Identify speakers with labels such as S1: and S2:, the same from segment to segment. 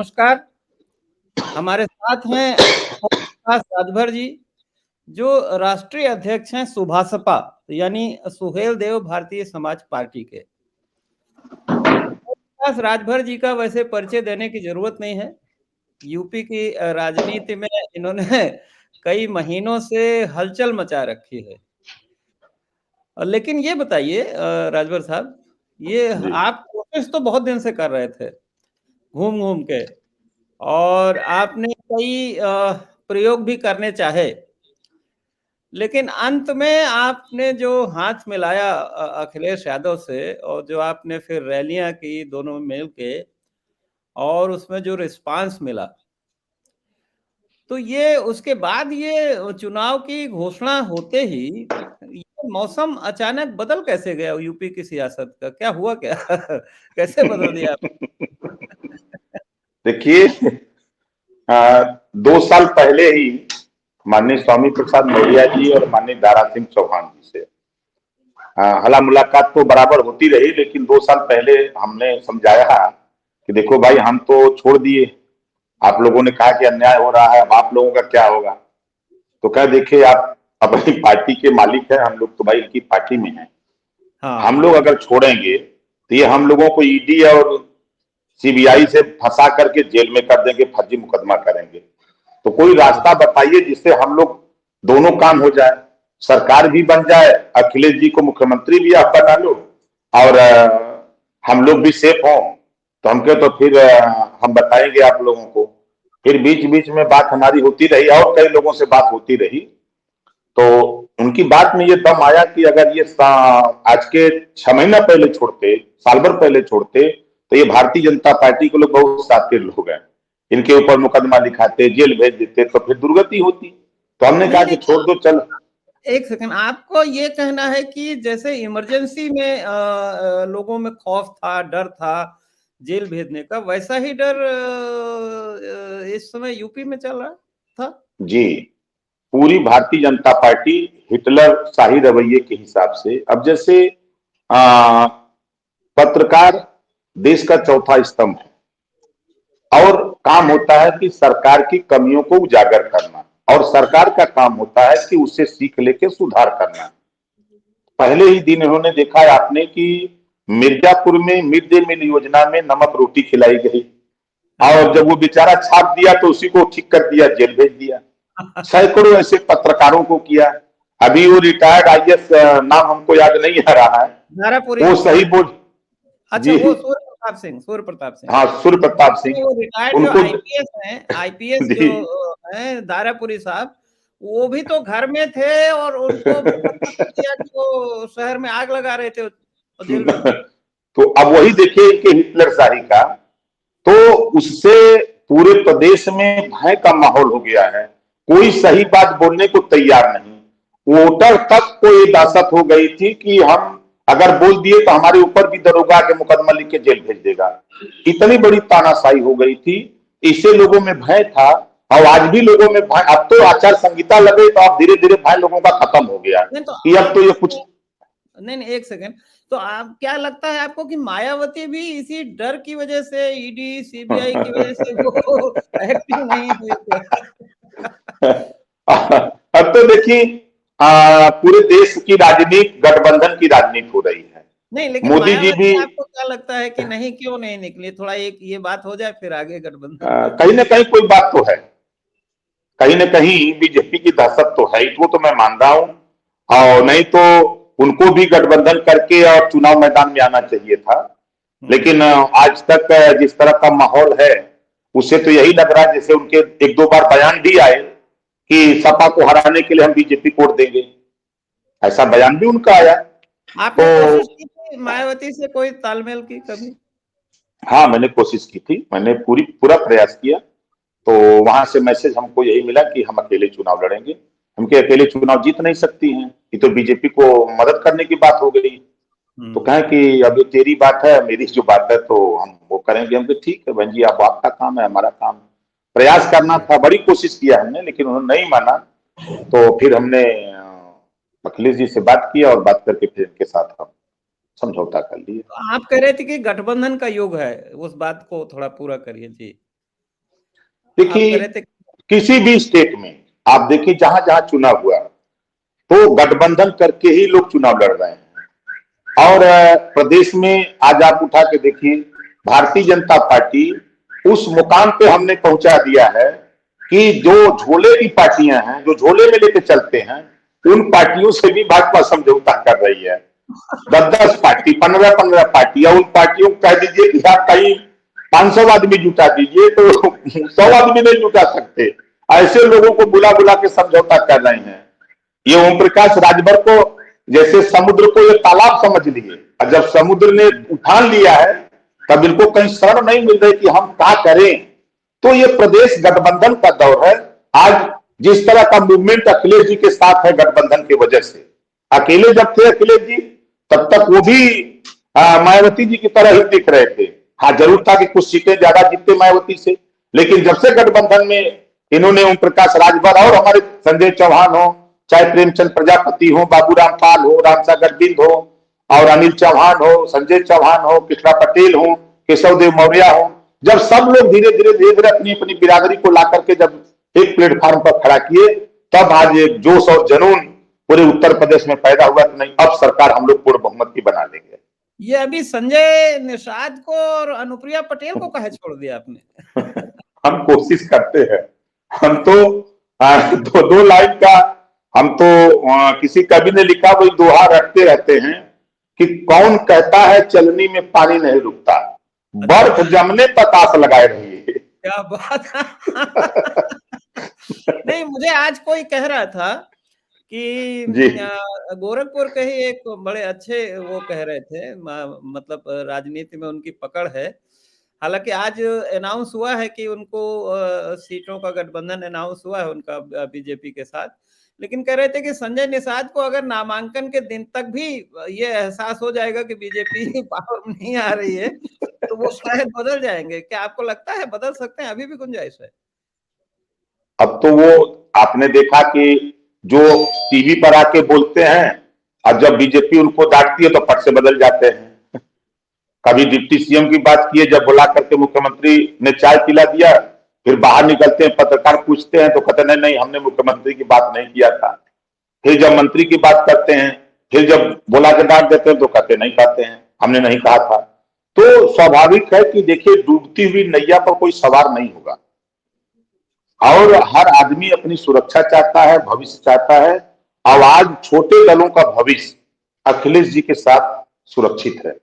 S1: नमस्कार। हमारे साथ हैं प्रकाश राजभर जी, जो राष्ट्रीय अध्यक्ष हैं सुभासपा, यानी सुहेल देव भारतीय समाज पार्टी के। प्रकाश राजभर जी का वैसे परिचय देने की जरूरत नहीं है। यूपी की राजनीति में इन्होंने कई महीनों से हलचल मचा रखी है। लेकिन ये बताइए राजभर साहब, ये
S2: जी
S1: आप कोशिश तो बहुत दिन से कर रहे थे, घूम घूम के, और आपने कई प्रयोग भी करने चाहे, लेकिन अंत में आपने जो हाथ मिलाया अखिलेश यादव से, और जो आपने फिर रैलियां की दोनों मिल के, और उसमें जो रिस्पांस मिला, तो ये उसके बाद ये चुनाव की घोषणा होते ही ये मौसम अचानक बदल कैसे गया यूपी की सियासत का? क्या हुआ क्या? कैसे बदल दिया?
S2: देखिए, 2 साल पहले ही माननीय स्वामी प्रसाद मौर्य जी और माननीय दारा सिंह चौहान जी से हला मुलाकात तो बराबर होती रही, लेकिन 2 साल पहले हमने समझाया कि देखो भाई, हम तो छोड़ दिए, आप लोगों ने कहा कि अन्याय हो रहा है, अब आप लोगों का क्या होगा। तो कह देखिए, आप अपनी पार्टी के मालिक हैं, हम लोग तो भाई इनकी पार्टी में हैं। हम
S1: हाँ,
S2: लोग अगर छोड़ेंगे तो ये हम लोगों को ईडी और सीबीआई से फंसा करके जेल में कर देंगे, फर्जी मुकदमा करेंगे। तो कोई रास्ता बताइए जिससे हम लोग दोनों काम हो जाए, सरकार भी बन जाए, अखिलेश जी को मुख्यमंत्री भी आप बना लो, और हम लोग भी सेफ हों। तो हम कहे तो फिर हम बताएंगे आप लोगों को। फिर बीच बीच में बात हमारी होती रही और कई लोगों से बात होती रही। तो उनकी बात में ये दम आया कि अगर ये आज के 6 महीना पहले छोड़ते, साल भर पहले छोड़ते, तो ये भारतीय जनता पार्टी के लोग बहुत शातिर लोग हैं, इनके ऊपर मुकदमा लिखाते, जेल भेज देते, तो फिर दुर्गति होती। तो हमने कहा
S1: नहीं
S2: कि
S1: नहीं,
S2: छोड़ दो, चल।
S1: एक सेकंड, आपको ये कहना है कि जैसे इमरजेंसी में लोगों में खौफ था, डर था जेल भेजने का, वैसा ही डर इस समय यूपी में चल रहा था?
S2: जी, पूरी भारतीय जनता पार्टी हिटलर शाही रवैये के हिसाब से, अब जैसे आ, पत्रकार देश का चौथा स्तंभ है, और काम होता है कि सरकार की कमियों को उजागर करना, और सरकार का काम होता है कि उससे सीख लेके सुधार करना। पहले ही दिन इन्होंने देखा है आपने कि मिर्जापुर में मिड डे मील योजना में नमक रोटी खिलाई गई, और जब वो बेचारा छाप दिया तो उसी को ठीक कर दिया, जेल भेज दिया। सैकड़ों ऐसे पत्रकारों को किया। अभी वो रिटायर्ड आईएएस, नाम हमको याद नहीं आ रहा है,
S1: धारापुरी।
S2: वो सही बोल।
S1: अच्छा,
S2: जी,
S1: वो सूर्य प्रताप सिंह, सूर्य प्रताप सिंह।
S2: हाँ, सूर्य प्रताप सिंह।
S1: वो रिटायर्ड जो
S2: उनको
S1: आईपीएस हैं, आईपीएस जो
S2: जी।
S1: हैं दारापुरी साहब, वो भी तो घर में थे और उनको मुकदमा कर दिया कि वो शहर में आग लगा रहे थे और जेल भेज दिया।
S2: तो अब वही देखिए इनके हिटलर शाही का, तो उससे पूरे प्रदेश में भय का माहौल हो गया है। कोई सही बात बोलने को तैयार नहीं। वोटर तक को ये दहशत हो गई थी कि हम अगर बोल दिए तो हमारे ऊपर भी दरोगा के मुकदमा लिख के जेल भेज देगा। इतनी बड़ी तानाशाही हो गई थी, इससे लोगों में भय था। और आज भी लोगों में भय, अब तो आचार संहिता लगे तो अब धीरे धीरे भय लोगों का खत्म हो गया
S1: नहीं तो
S2: कि अब तो ये कुछ।
S1: नहीं नहीं, एक सेकंड, तो आप क्या लगता है आपको कि मायावती भी इसी डर की वजह से, ईडी सीबीआई की वजह से वो एक्टिव नहीं हुई क्या?
S2: अब तो देखिए, पूरे देश की राजनीति गठबंधन की राजनीति हो रही है।
S1: नहीं, लेकिन
S2: मोदी जी भी
S1: मायावती आपको क्या लगता है कि नहीं, क्यों नहीं निकली? थोड़ा एक ये बात हो जाए फिर आगे गठबंधन पे।
S2: कहीं ना कहीं कोई बात तो है, कहीं ना कहीं बीजेपी की दहशत तो है, वो तो मैं मान रहा हूं। और नहीं तो उनको भी गठबंधन करके और चुनाव मैदान में आना चाहिए था। लेकिन आज तक जिस तरह का माहौल है, उससे तो यही लग रहा है जैसे उनके एक दो बार बयान भी आए कि सपा को हराने के लिए हम बीजेपी को वोट देंगे, ऐसा बयान भी उनका आया।
S1: आपने
S2: तो
S1: कोशिश की थी मायावती से कोई तालमेल की कभी?
S2: हाँ, मैंने कोशिश की थी, मैंने पूरा प्रयास किया। तो वहां से मैसेज हमको यही मिला कि हम अकेले चुनाव लड़ेंगे। हम के अकेले चुनाव जीत नहीं सकती हैं, ये तो बीजेपी को मदद करने की बात हो गई। तो कहें कि अब ये तेरी बात है, मेरी जो बात है तो हम वो करेंगे। हम ठीक है बहन जी, आप आपका काम है, हमारा काम प्रयास करना था। बड़ी कोशिश किया हमने, लेकिन उन्होंने नहीं माना। तो फिर हमने अखिलेश जी से बात किया, और बात करके फिर इनके साथ हम समझौता कर लिए।
S1: आप कह रहे थे कि गठबंधन का युग है, उस बात को थोड़ा पूरा करिए जी। आप कह
S2: देखिए
S1: रहे थे।
S2: किसी भी स्टेट में आप देखिए जहां जहां चुनाव हुआ तो गठबंधन करके ही लोग चुनाव लड़ रहे हैं। और प्रदेश में आज आप उठा के देखिए भारतीय जनता पार्टी उस मुकाम पे हमने पहुंचा दिया है कि जो झोले की पार्टियां हैं, जो झोले में लेके चलते हैं, उन पार्टियों से भी भाजपा समझौता कर रही है। 10-10 पार्टी, 15-15 पार्टी, या उन पार्टियों को कह दीजिए कि आप कहीं 500 आदमी जुटा दीजिए तो 100 आदमी नहीं जुटा सकते। ऐसे लोगों को बुला बुला के समझौता कर रहे हैं। ये ओम प्रकाश राजभर को जैसे समुद्र को ये तालाब समझ लिए, और जब समुद्र ने उठान लिया है तब इनको कहीं शरण नहीं मिल रही कि हम क्या करें। तो ये प्रदेश गठबंधन का दौर है। आज जिस तरह का मूवमेंट अखिलेश जी के साथ है गठबंधन की वजह से, अकेले जब थे अखिलेश जी तब तक वो भी मायावती जी की तरह ही दिख रहे थे। हाँ जरूर था कि कुछ सीटें ज्यादा जीतते मायावती से, लेकिन जब से गठबंधन में इन्होंने ओम प्रकाश राजभर और हमारे संजय चौहान हो, चाहे प्रेमचंद प्रजापति हो, बाबूराम पाल हो, रामसागर बिंद हो, और अनिल चौहान हो, संजय चौहान हो, कृष्णा पटेल हो, केशव देव मौर्य हो, जब सब लोग धीरे धीरे धीरे धीरे अपनी अपनी बिरादरी को ला करके जब एक प्लेटफॉर्म पर खड़ा किए, तब आज एक जोश और जुनून पूरे उत्तर प्रदेश में पैदा हुआ कि नहीं अब सरकार हम लोग पूर्ण बहुमत की बना लेंगे।
S1: ये अभी संजय निषाद को और अनुप्रिया पटेल को कहे छोड़ दिया आपने?
S2: हम कोशिश करते हैं। हम तो दो लाइन का हम तो किसी कवि ने लिखा वही दोहा रटते रहते हैं कि कौन कहता है चलनी में पानी नहीं रुकता, बर्फ जमने तक आस लगाए रहिए।
S1: क्या बात नहीं, मुझे आज कोई कह रहा था कि
S2: जी
S1: गोरखपुर के ही एक बड़े अच्छे वो कह रहे थे, मतलब राजनीति में उनकी पकड़ है। हालांकि आज अनाउंस हुआ है कि उनको सीटों का गठबंधन अनाउंस हुआ है उनका बीजेपी के साथ, लेकिन कह रहे थे कि संजय निषाद को अगर नामांकन के दिन तक भी ये एहसास हो जाएगा कि बीजेपी पावर में नहीं आ रही है तो वो शायद बदल जाएंगे। क्या आपको लगता है बदल सकते हैं? अभी भी गुंजाइश है?
S2: अब तो वो आपने देखा कि जो टीवी पर आके बोलते हैं और जब बीजेपी उनको डांटती है तो फट से बदल जाते हैं। कभी डिप्टी सीएम की बात की है, जब बुला करके मुख्यमंत्री ने चाय पिला दिया, फिर बाहर निकलते हैं, पत्रकार पूछते हैं तो कहते नहीं नहीं हमने मुख्यमंत्री की बात नहीं किया था। फिर जब मंत्री की बात करते हैं, फिर जब बुला के डांट देते हैं तो कहते नहीं कहते हैं हमने नहीं कहा था। तो स्वाभाविक है कि देखिए डूबती हुई नैया पर कोई सवार नहीं होगा, और हर आदमी अपनी सुरक्षा चाहता है, भविष्य चाहता है। और आज छोटे दलों का भविष्य अखिलेश जी के साथ सुरक्षित है,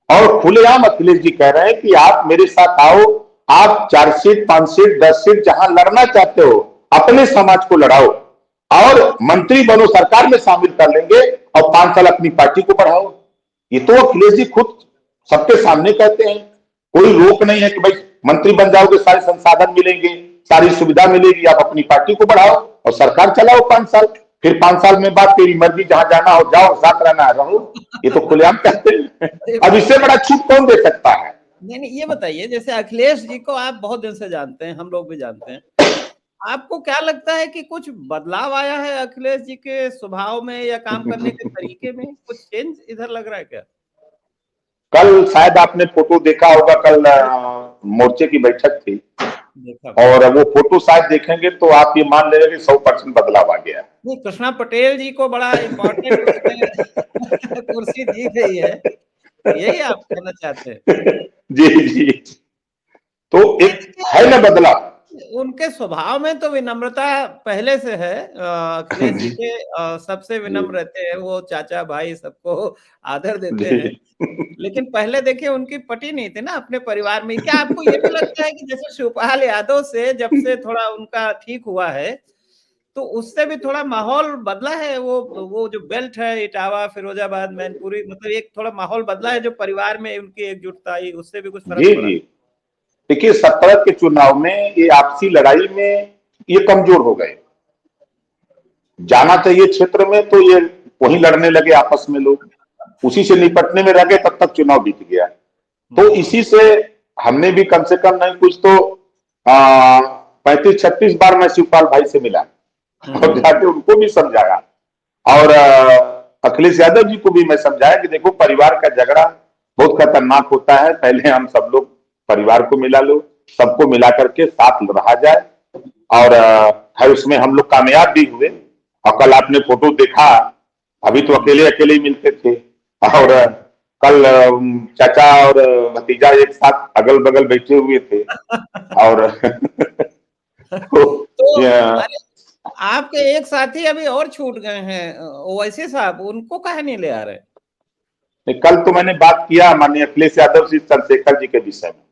S2: और खुलेआम अखिलेश जी कह रहे हैं कि आप मेरे साथ आओ, आप 4 सीट 5 सीट 10 सीट जहां लड़ना चाहते हो अपने समाज को लड़ाओ, और मंत्री बनो, सरकार में शामिल कर लेंगे, और 5 साल अपनी पार्टी को बढ़ाओ। ये तो अखिलेश जी खुद सबके सामने कहते हैं। कोई रोक नहीं है कि भाई मंत्री बन जाओगे सारे संसाधन मिलेंगे, सारी सुविधा मिलेगी, आप अपनी पार्टी को बढ़ाओ और सरकार चलाओ 5 साल, फिर 5 साल में बाद तेरी मर्जी, जहां जाना हो जाओ, साथ रहना रहो। ये तो खुलेआम कहते हैं। अब इससे बड़ा छूट कौन दे सकता है?
S1: नहीं, ये बताइए, जैसे अखिलेश जी को आप बहुत दिन से जानते हैं, हम लोग भी जानते हैं, आपको क्या लगता है कि कुछ बदलाव आया है अखिलेश जी के स्वभाव में या काम करने के तरीके में? कुछ चेंज इधर लग रहा है क्या?
S2: कल शायद आपने फोटो देखा होगा, कल मोर्चे की बैठक थी,
S1: देखा।
S2: और वो फोटो शायद देखेंगे तो आप ये मान लेंगे कि 100% बदलाव आ गया।
S1: नहीं, कृष्णा पटेल जी को बड़ा इम्पोर्टेंट उसमें कुर्सी दी गई है, यही आप कहना चाहते हैं?
S2: जी जी, तो एक है ना बदलाव।
S1: उनके स्वभाव में तो विनम्रता पहले से है। अखिलेश जी
S2: जी
S1: के सबसे विनम्र रहते हैं, वो चाचा भाई सबको आदर देते हैं।
S2: जी
S1: लेकिन पहले देखिए उनकी पटी नहीं थी ना अपने परिवार में। क्या आपको ये भी लगता है कि जैसे शिवपाल यादव से जब से थोड़ा उनका ठीक हुआ है, तो उससे भी थोड़ा माहौल बदला है? वो जो बेल्ट है इटावा, फिरोजाबाद, मैनपुरी, मतलब एक थोड़ा माहौल बदला है जो परिवार में उनकी एकजुटता आई, उससे भी कुछ फर्क
S2: जी
S1: पड़ा?
S2: जी, देखिए 17 के चुनाव में ये आपसी लड़ाई में ये कमजोर हो गए। जाना चाहिए क्षेत्र में तो ये वहीं लड़ने लगे आपस में लोग, उसी से निपटने में रह गए, तब तक चुनाव बीत गया। तो इसी से हमने भी कम से कम नहीं कुछ तो 35-36 बार मैं शिवपाल भाई से मिला और जाके उनको भी समझाया, और अखिलेश यादव जी को भी मैं समझाया कि देखो परिवार का झगड़ा बहुत खतरनाक होता है, पहले हम सब लोग परिवार को मिला लो, सबको मिला करके साथ रहा जाए। और खैर उसमें हम लोग कामयाब भी हुए। और कल आपने फोटो देखा, अभी तो अकेले अकेले ही मिलते थे, और कल चाचा और भतीजा एक साथ अगल बगल बैठे हुए थे। और तो
S1: तो
S2: ये,
S1: अरे आपके एक साथी अभी और छूट गए हैं, ओवैसी साहब, उनको काहे नहीं ले आ रहे?
S2: कल तो मैंने बात किया माननीय अखिलेश यादव जी चंद्रशेखर जी के विषय में।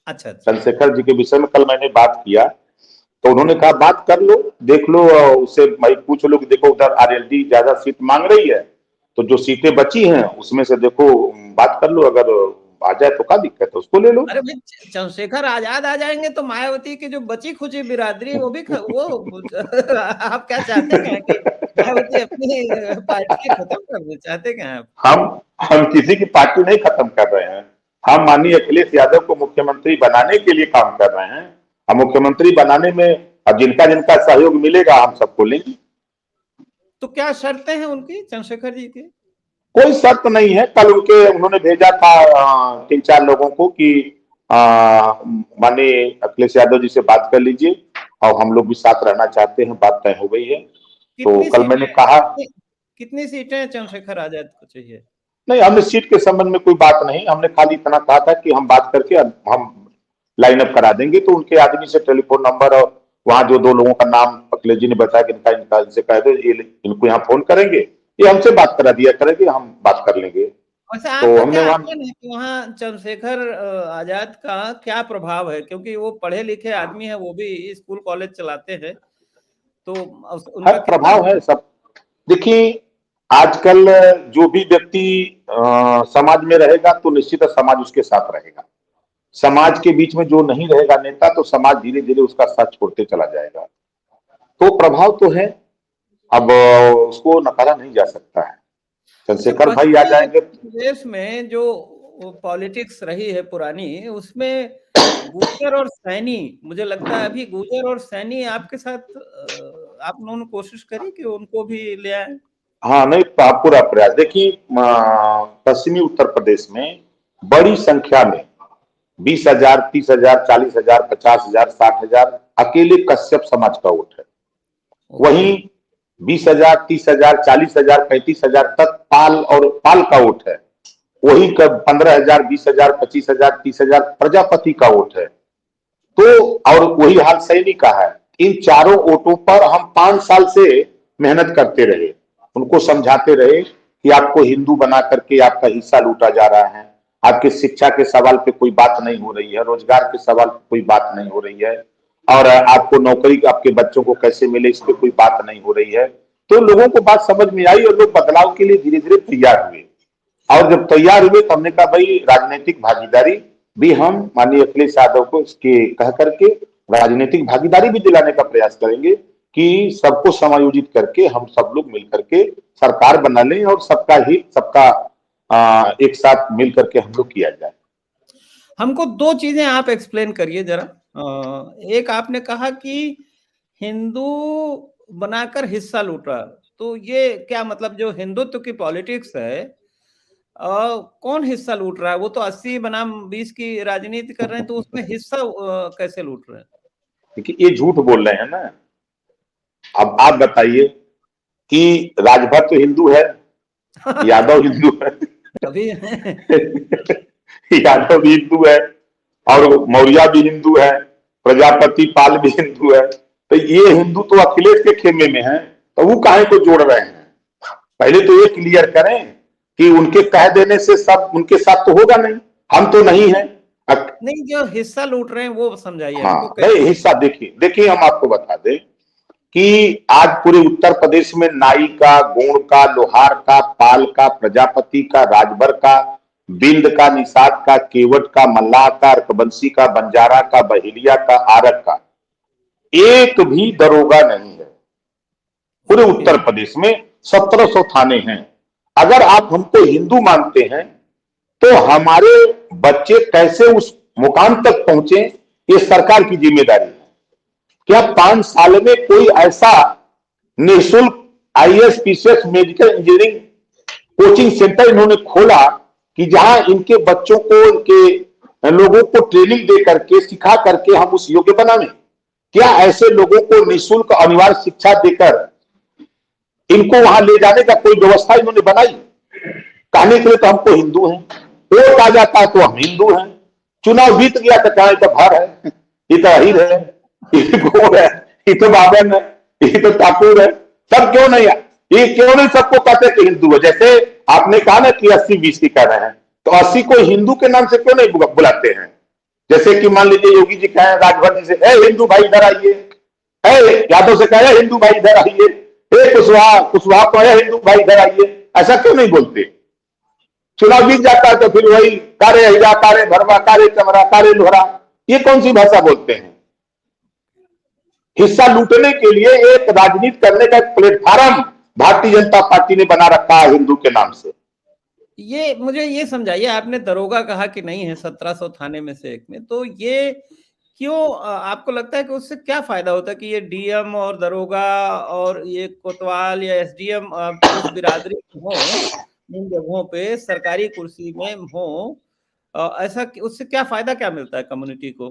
S1: अच्छा अच्छा।
S2: चंद्रशेखर जी के विषय में कल मैंने बात किया, तो उन्होंने कहा बात कर लो, देख लो, उससे भाई पूछ लो कि देखो उधर आरएलडी ज्यादा सीट मांग रही है, तो जो सीटें बची हैं उसमें से देखो बात कर लो, अगर आ जाए तो क्या दिक्कत है, उसको ले लो।
S1: अरे भाई, चंद्रशेखर आजाद आ जाएंगे तो मायावती की जो बची खुची बिरादरी वो भी वो आप क्या चाहते क्या कि मायावती अपनी पार्टी खत्म कर दे? चाहते क्या आप?
S2: हम हम किसी की पार्टी नहीं खत्म कर रहे हैं। हम माननीय अखिलेश यादव को मुख्यमंत्री बनाने के लिए काम कर रहे हैं। हम मुख्यमंत्री बनाने में अब जिनका जिनका सहयोग मिलेगा हम सबको लेंगे।
S1: तो क्या शर्तें हैं उनकी, चंद्रशेखर जी की?
S2: कोई शर्त नहीं है। कल उन्होंने भेजा था 3-4 लोगों को कि माननीय अखिलेश यादव जी से बात कर लीजिए, और हम लोग भी साथ रहना चाहते हैं, बात तय हो गई है। तो
S1: कितनी
S2: कल मैंने
S1: सीटें
S2: कहा,
S1: कितनी सीटें चंद्रशेखर आजाद को चाहिए?
S2: नहीं, हमने सीट के संबंध में कोई बात नहीं, हमने खाली इतना कहा था कि हम बात करके हम लाइन अप करा देंगे। तो उनके आदमी से टेलीफोन नंबर और वहां जो 2 लोगों का नाम अखिलेश जी ने बताया कि इनका इनका इनसे कह दो, ये इनको यहाँ फोन करेंगे, ये हमसे बात करा दिया करेंगे, हम बात कर लेंगे।
S1: वैसे
S2: तो
S1: आपका
S2: हमने
S1: क्या
S2: वहां,
S1: आकलन है कि वहाँ चंद्रशेखर आजाद का क्या प्रभाव है? क्योंकि वो पढ़े लिखे आदमी है, वो भी स्कूल कॉलेज चलाते हैं, तो
S2: है
S1: उनका कितना?
S2: प्रभाव है सब। देखिए, आजकल जो भी व्यक्ति समाज में रहेगा तो निश्चित समाज उसके साथ रहेगा। समाज के बीच में जो नहीं रहेगा नेता, तो समाज धीरे धीरे उसका साथ छोड़ते चला जाएगा। तो प्रभाव तो है, अब उसको नकारा नहीं जा सकता है।
S1: अच्छा,
S2: चंद्रशेखर भाई आ
S1: पश्चिमी
S2: जाएंगे।
S1: उत्तर प्रदेश में जो पॉलिटिक्स रही है पुरानी, उसमें गुर्जर और सैनी, मुझे लगता है अभी गुर्जर और सैनी आपके साथ, आप लोगों ने कोशिश करी कि उनको भी ले आए?
S2: हाँ, नहीं, पूरा प्रयास। देखिए, पश्चिमी उत्तर प्रदेश में बड़ी संख्या में 20,000, 30,000, 40,000, 50,000, 60,000 अकेले कश्यप समाज का वोट है।
S1: ओके।
S2: वहीं 20,000, 30,000, 40,000, 35,000 तक पाल का वोट है। वही 15,000, 20,000, 25,000, 30,000 प्रजापति का वोट है। तो और वही हाल सैनी का है। इन चारों वोटों पर हम 5 साल से मेहनत करते रहे, उनको समझाते रहे कि आपको हिंदू बना करके आपका हिस्सा लूटा जा रहा है, आपके शिक्षा के सवाल पे कोई बात नहीं हो रही है, रोजगार के सवाल पे कोई बात नहीं हो रही है, और आपको नौकरी आपके बच्चों को कैसे मिले इस पे कोई बात नहीं हो रही है। तो लोगों को बात समझ में आई और लोग बदलाव के लिए धीरे धीरे तैयार हुए। और जब तैयार हुए तो हमने कहा भाई राजनीतिक भागीदारी भी हम माननीय अखिलेश यादव को इसके कह करके राजनीतिक भागीदारी भी दिलाने का प्रयास करेंगे कि सबको समायोजित करके हम सब लोग मिल करके सरकार बना लें और सबका हित, सबका एक साथ मिल करके हम लोग किया जाए।
S1: हमको दो चीजें आप एक्सप्लेन करिए जरा। एक आपने कहा कि हिंदू बनाकर हिस्सा लूटा, तो ये क्या मतलब? जो हिंदुत्व की पॉलिटिक्स है, कौन हिस्सा लूट रहा है? वो तो 80 बनाम 20 की राजनीति कर रहे हैं, तो उसमें हिस्सा कैसे लूट रहे हैं?
S2: देखिए, ये झूठ बोल रहे हैं ना। अब आप बताइए कि राजभर तो हिंदू है, यादव हिंदू है।
S1: कभी
S2: यादव भी हिंदू है, और मौर्य भी हिंदू है, प्रजापति पाल भी हिंदू है। तो ये हिंदू तो अखिलेश के खेमे में है, तो वो काहे को जोड़ रहे हैं? पहले तो ये क्लियर करें कि उनके कह देने से सब उनके साथ तो होगा नहीं, हम तो नहीं है।
S1: नहीं, जो हिस्सा लूट रहे हैं वो समझाइए
S2: हाँ,
S1: हमको
S2: नहीं,
S1: कैसे।
S2: हिस्सा देखिए देखिए, हम आपको बता दें कि आज पूरे उत्तर प्रदेश में नाई का, गोंड का, लोहार का, पाल का, प्रजापति का, राजभर का, बिंद का, निषाद का, केवट का, मल्लाह का, रकबंशी का, बंजारा का, बहेलिया का, आरक का एक भी दरोगा नहीं है। पूरे उत्तर प्रदेश में 1700 थाने हैं। अगर आप हमको हिंदू मानते हैं तो हमारे बच्चे कैसे उस मुकाम तक पहुंचे, ये सरकार की जिम्मेदारी है। क्या 5 साल में कोई ऐसा निःशुल्क IAS, PCS, medical engineering coaching centre इन्होंने खोला कि जहां इनके बच्चों को, इनके लोगों को ट्रेनिंग दे करके, सिखा करके हम उस योग्य बनावे? क्या ऐसे लोगों को निःशुल्क अनिवार्य शिक्षा देकर इनको वहां ले जाने का कोई व्यवस्था इन्होंने बनाई? कहने के लिए तो हमको हिंदू हैं, वोट आ जाता है तो हम हिंदू हैं, चुनाव जीत गया तो क्या तो भर है, ये तो अहिर है, ये गोर है, ये तो बावन है, ये तो ठाकुर है, सब क्यों नहीं है? ये क्यों नहीं सबको कहते कि हिंदू है? जैसे आपने कहा ना कि 80-20 कर रहे हैं, तो 80 को हिंदू के नाम से क्यों नहीं बुलाते हैं? जैसे कि मान लीजिए योगी जी कहे राजभर जी से, ए हिंदू भाई इधर आइए, यादव से कहे हिंदू भाई इधर आइए, कुशवाहा कुशवाहा कहे हिंदू भाई इधर आइए, ऐसा क्यों नहीं बोलते? चुनाव जीत जाता है तो फिर वही कारे अहिया, कारे भरवा, कारे चमरा, कारे लोहरा, ये कौन सी भाषा बोलते हैं? हिस्सा लूटने के लिए एक राजनीति करने का एक प्लेटफॉर्म भारतीय जनता पार्टी ने बना रखा है हिंदू के नाम से।
S1: ये मुझे ये समझाइए, आपने दरोगा कहा कि नहीं है 1700 थाने में से एक में, तो ये क्यों आपको लगता है कि उससे क्या फायदा होता है कि ये डीएम और दरोगा और ये कोतवाल या एसडीएम उस बिरादरी हो, इन जगहों पे सरकारी कुर्सी में हो, ऐसा उससे क्या फायदा क्या मिलता है कम्युनिटी को?